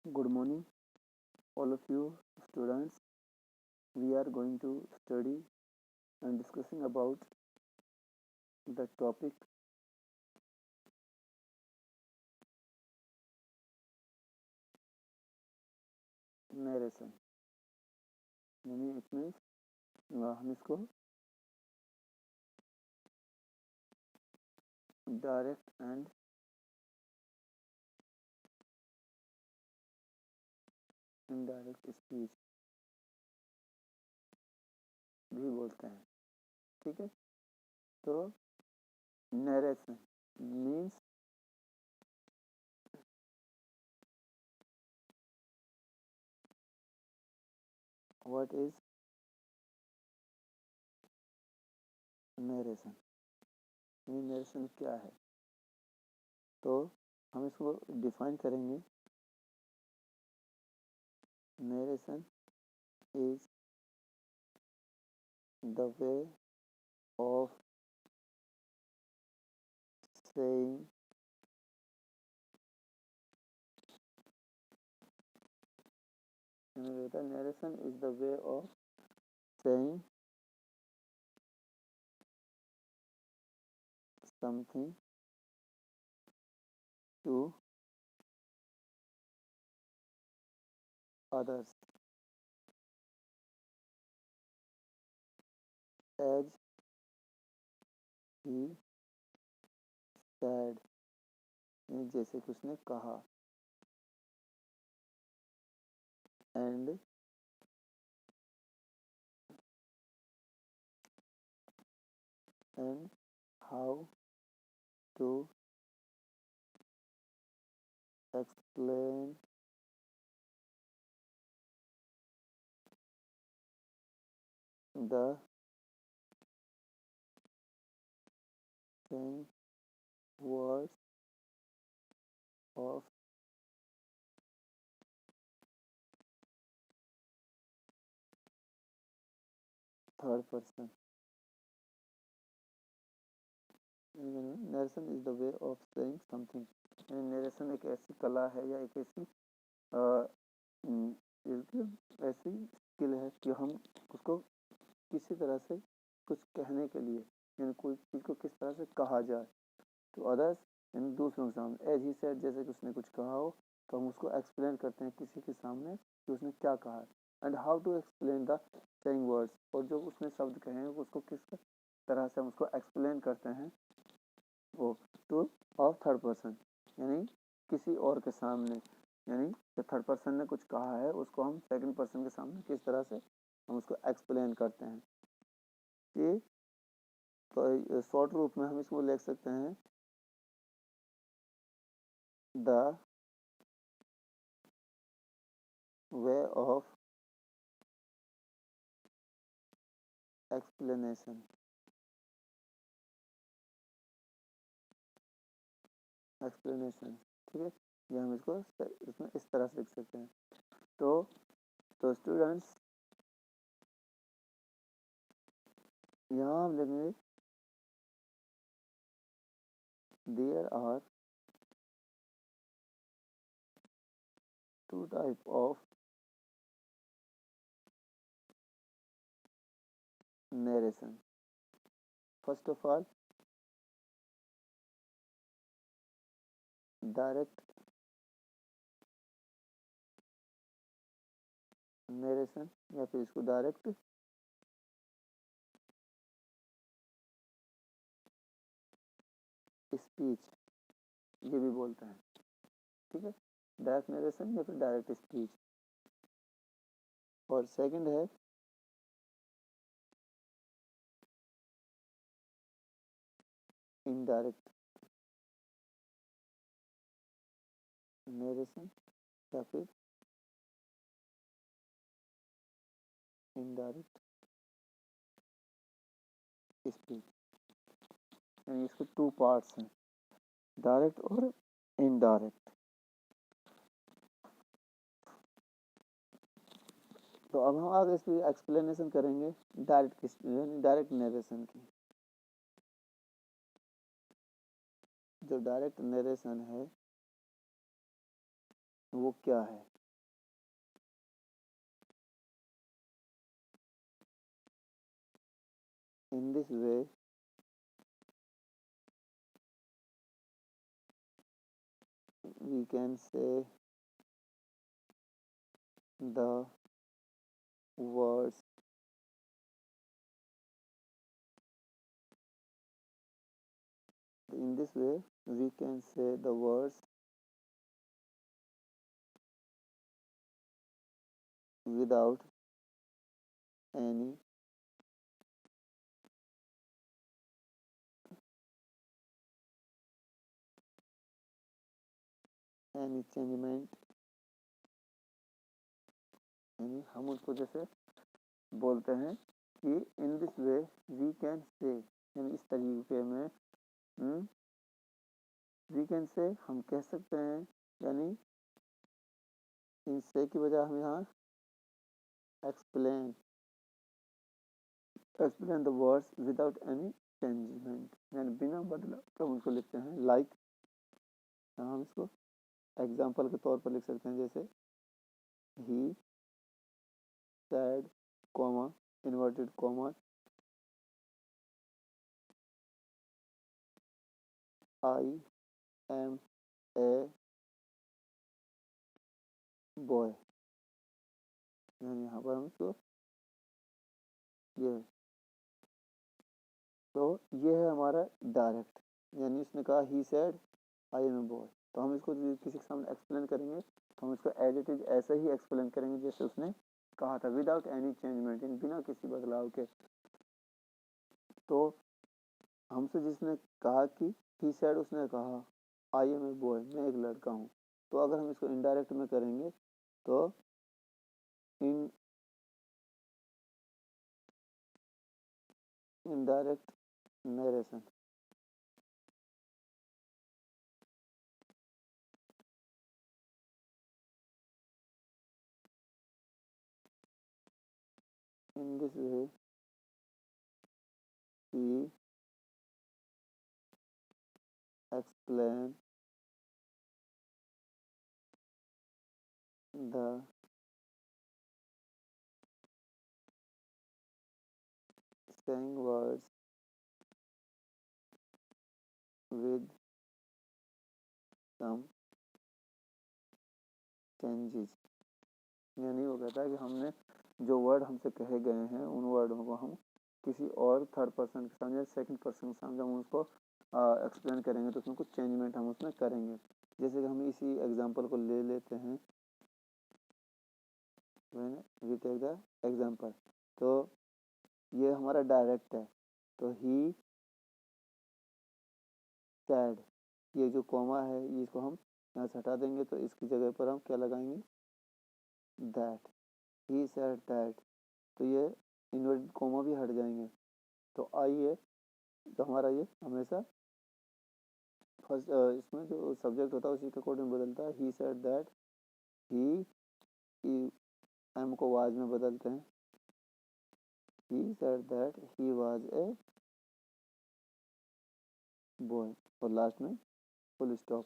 Good morning, all of you students. We are going to study and discussing about the topic narration. यानी it means हम इसको direct and indirect speech भी बोलते हैं। ठीक है, तो narration means what is narration, यानी नरेशन क्या है। तो हम इसको डिफाइन करेंगे। Narration is the way of saying narration is the way of saying something to others as he said, जैसे कि उसने कहा। and how to explain the same words of third person। Narration is the way of saying something, यानी narration एक ऐसी कला है या एक ऐसी ऐसी स्किल है कि हम उसको किसी तरह से कुछ कहने के लिए, यानी कोई चीज़ को किस तरह से कहा जाए तो अदर्स, यानी दूसरों के सामने। एज ही सेड, जैसे कि उसने कुछ कहा हो तो हम उसको एक्सप्लेन करते हैं किसी के सामने कि उसने क्या कहा है। And how to explain the saying words, और जो उसने शब्द कहे हैं उसको किस तरह से हम उसको एक्सप्लेन करते हैं वो टू ऑफ थर्ड पर्सन, यानी किसी और के सामने। यानी जो थर्ड पर्सन ने कुछ कहा है उसको हम सेकंड पर्सन के सामने किस तरह से हम उसको एक्सप्लेन करते हैं। कि तो शॉर्ट रूप में हम इसको लिख सकते हैं the way of explanation. Explanation, ठीक है, ये हम इसको इसमें इस तरह से लिख सकते हैं। तो स्टूडेंट्स यहाँ हम लिखेंगे there are two type of narration। First of all, direct narration या फिर इसको डायरेक्ट स्पीच ये भी बोलते हैं। ठीक है, डायरेक्ट नरेशन या फिर डायरेक्ट स्पीच। और सेकंड है इनडायरेक्ट नरेशन या फिर इनडायरेक्ट स्पीच, यानी इसके टू पार्ट्स हैं, डायरेक्ट और इनडायरेक्ट। तो अब हम आगे इसकी एक्सप्लेनेशन करेंगे डायरेक्ट नरेशन की। जो डायरेक्ट नरेशन है वो क्या है। इन this way we can say the words in this way we can say the words without any changement, यानी हम उसको जैसे बोलते हैं कि in this way we can say, यानी इस तरीके में वी कैन से हम कह सकते हैं, यानी इन से की बजाय हम यहाँ explain the words without any changement, यानी बिना बदलाव तो हम उसको लिखते हैं लाइक, हम इसको एग्जाम्पल के तौर पर लिख सकते हैं, जैसे he said comma inverted comma I am a boy, यानी यहाँ पर हम इसको ये, तो ये है हमारा डायरेक्ट, यानी इसने कहा he said I am a boy, तो हम इसको किसी के सामने एक्सप्लेन करेंगे तो हम इसको एज इट इज ऐसे ही एक्सप्लेन करेंगे जैसे उसने कहा था, विदाउट एनी चेंजमेंट, बिना किसी बदलाव के। तो हमसे जिसने कहा कि ही सैड, उसने कहा आई एम ए बॉय, मैं एक लड़का हूँ, तो अगर हम इसको इनडायरेक्ट में करेंगे तो in indirect narration, in this way we explain the saying words with some changes, यानी वो कहता है कि हमने जो वर्ड हमसे कहे गए हैं उन वर्डों को हम किसी और थर्ड पर्सन के सामने, सेकंड पर्सन के सामने हम उसको एक्सप्लेन करेंगे तो उसमें कुछ चेंजमेंट हम उसमें करेंगे। जैसे कि हम इसी एग्जांपल को ले लेते हैं, वी टेक द एग्जांपल, तो ये हमारा डायरेक्ट है, तो ही सैड, ये जो कॉमा है इसको हम यहाँ से हटा देंगे, तो इसकी जगह पर हम क्या लगाएंगे, दैट, ही सैड दैट, तो ये इन्वर्टेड कॉमा भी हट जाएंगे। तो आइए, तो हमारा ये हमेशा फर्स्ट इसमें जो सब्जेक्ट होता है उसी के अकॉर्डिंग बदलता है, he said that he am को वाज में बदलते हैं, he said that he was a boy, और लास्ट में फुल स्टॉप।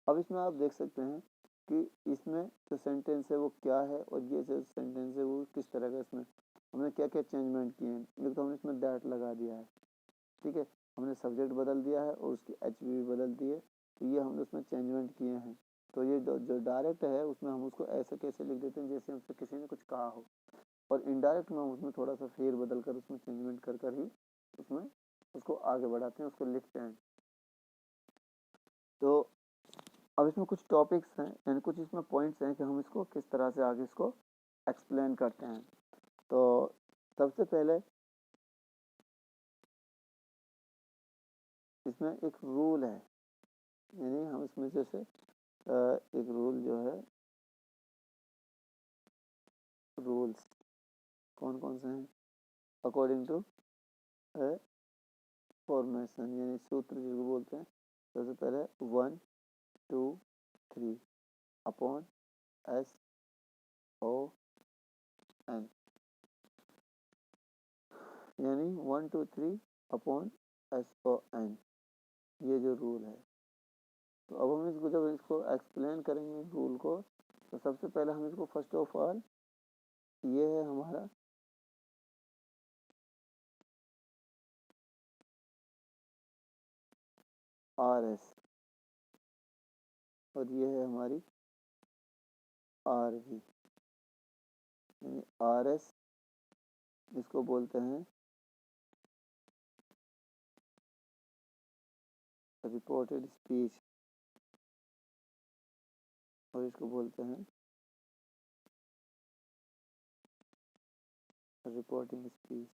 अब इसमें आप देख सकते हैं कि इसमें जो सेंटेंस है वो क्या है और ये जो सेंटेंस है वो किस तरह का, इसमें हमने क्या क्या चेंजमेंट किए हैं। एक तो हमने इसमें दैट लगा दिया है, ठीक है, हमने सब्जेक्ट बदल दिया है और उसकी एच भी बदल दी है, तो ये हमने उसमें चेंजमेंट किए हैं। तो ये जो डायरेक्ट है उसमें हम उसको ऐसे कैसे लिख देते हैं जैसे हमसे किसी ने कुछ कहा हो, और इनडायरेक्ट में हम उसमें थोड़ा सा फेर बदल कर उसमें चेंजमेंट कर कर ही उसमें उसको आगे बढ़ाते हैं, उसको लिखते हैं। तो अब इसमें कुछ टॉपिक्स हैं, यानी कुछ इसमें पॉइंट्स हैं कि हम इसको किस तरह से आगे इसको एक्सप्लेन करते हैं। तो सबसे पहले इसमें एक रूल है, यानी हम इसमें जैसे एक रूल जो है, रूल्स कौन कौन से हैं, अकॉर्डिंग टू फॉर्मेशन, यानी सूत्र जिसको बोलते हैं। सबसे पहले 1 2 3 अपॉन एस ओ एन, यानी 1 2 3 अपॉन एस ओ एन, ये जो रूल है। तो अब हम इसको जब इसको एक्सप्लेन करेंगे रूल को, तो सबसे पहले हम इसको फर्स्ट ऑफ ऑल, ये है हमारा आर एस और ये है हमारी आर वी, यानी आर एस इसको बोलते हैं रिपोर्टेड स्पीच और इसको बोलते हैं रिपोर्टिंग स्पीच।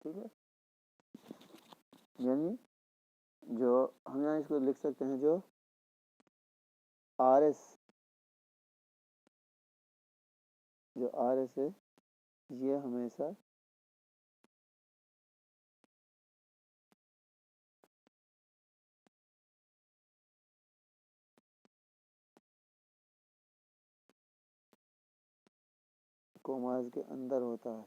ठीक है, यानी जो हम यहाँ इसको लिख सकते हैं, जो आर एस है ये हमेशा कोमास के अंदर होता है,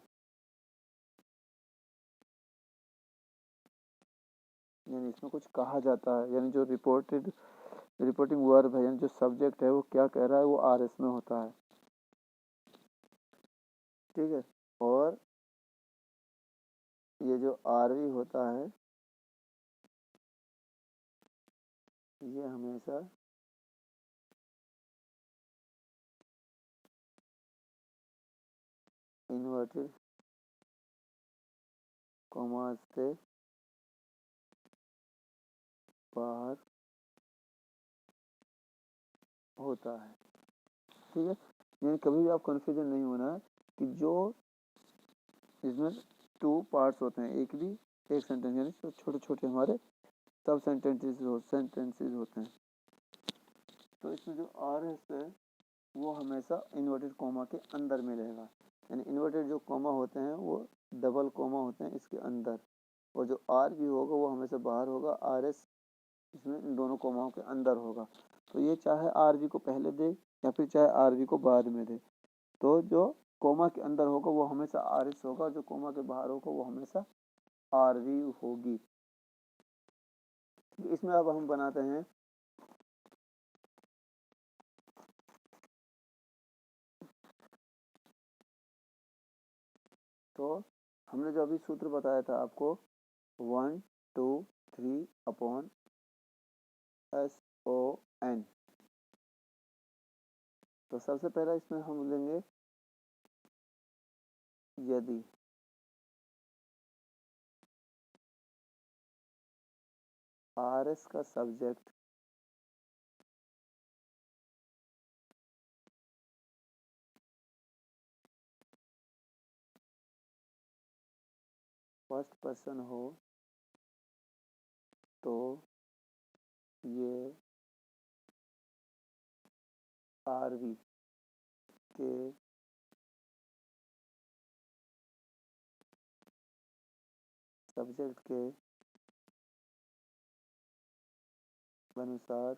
यानी इसमें कुछ कहा जाता है, यानी जो रिपोर्टिंग वर्ब है, यानी जो सब्जेक्ट है वो क्या कह रहा है, वो आर एस में होता है। ठीक है, और ये जो आर वी होता है ये हमेशा इन्वर्टेड कॉमास से बाहर होता है। ठीक है, यानी कभी भी आप कंफ्यूजन नहीं होना कि जो इसमें टू पार्ट्स होते हैं, एक सेंटेंस, यानी छोटे छोटे हमारे सब सेंटेंसेस होते हैं। तो इसमें जो आर एस है वो हमेशा इन्वर्टेड कॉमा के अंदर में रहेगा, यानी इन्वर्टेड जो कॉमा होते हैं वो डबल कॉमा होते हैं इसके अंदर, और जो आर भी होगा वो हमेशा बाहर होगा, आर एस इसमें इन दोनों कॉमाओं के अंदर होगा। तो ये चाहे आर वी को पहले दे या फिर चाहे आर वी को बाद में दे, तो जो कोमा के अंदर होगा वो हमेशा आर एस होगा, जो कोमा के बाहर होगा वो हमेशा आर वी होगी। इसमें अब हम बनाते हैं तो हमने जो अभी सूत्र बताया था आपको 1 2 3 अपॉन SON, तो सबसे पहला इसमें हम लेंगे यदि आर एस का सब्जेक्ट फर्स्ट पर्सन हो तो ये आर वी के सब्जेक्ट के अनुसार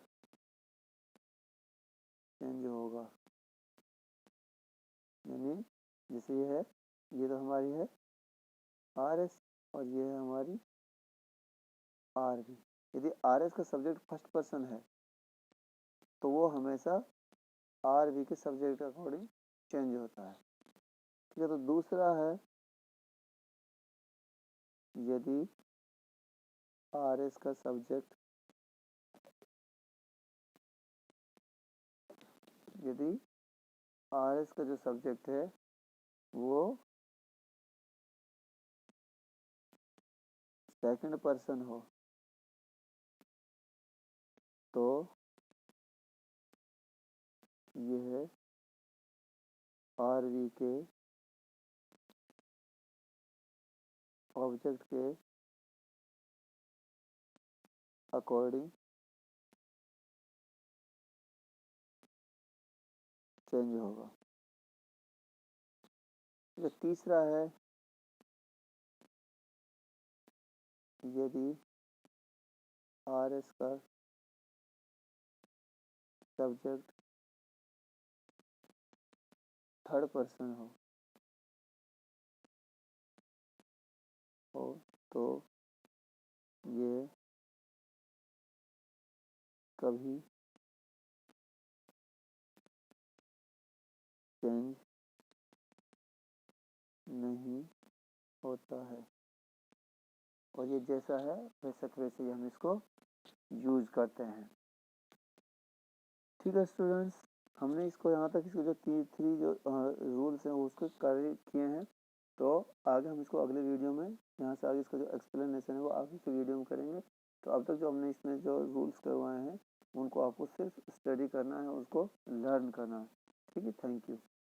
चेंज होगा। यानी जैसे ये है, ये तो हमारी है आर एस और ये है हमारी आर वी। यदि आर एस का सब्जेक्ट फर्स्ट पर्सन है तो वो हमेशा आर वी के सब्जेक्ट के अकॉर्डिंग चेंज होता है। ठीक है, तो दूसरा है यदि आर एस का सब्जेक्ट यदि आर एस का जो सब्जेक्ट है वो सेकंड पर्सन हो तो ये है आर वी के ऑब्जेक्ट के अकॉर्डिंग चेंज होगा। जो तीसरा है यदि आर एस का सब्जेक्ट थर्ड पर्सन हो तो ये कभी चेंज नहीं होता है और ये जैसा है वैसा वैसे ही हम इसको यूज करते हैं। ठीक है स्टूडेंट्स, हमने इसको यहाँ तक इसके जो थ्री जो रूल्स हैं उसको कर किए हैं। तो आगे हम इसको अगले वीडियो में यहाँ से आगे इसका जो एक्सप्लेनेशन है वो आगे की वीडियो में करेंगे। तो अब तक जो हमने इसमें जो रूल्स करवाए हैं उनको आपको सिर्फ स्टडी करना है, उसको लर्न करना है। ठीक है, थैंक यू।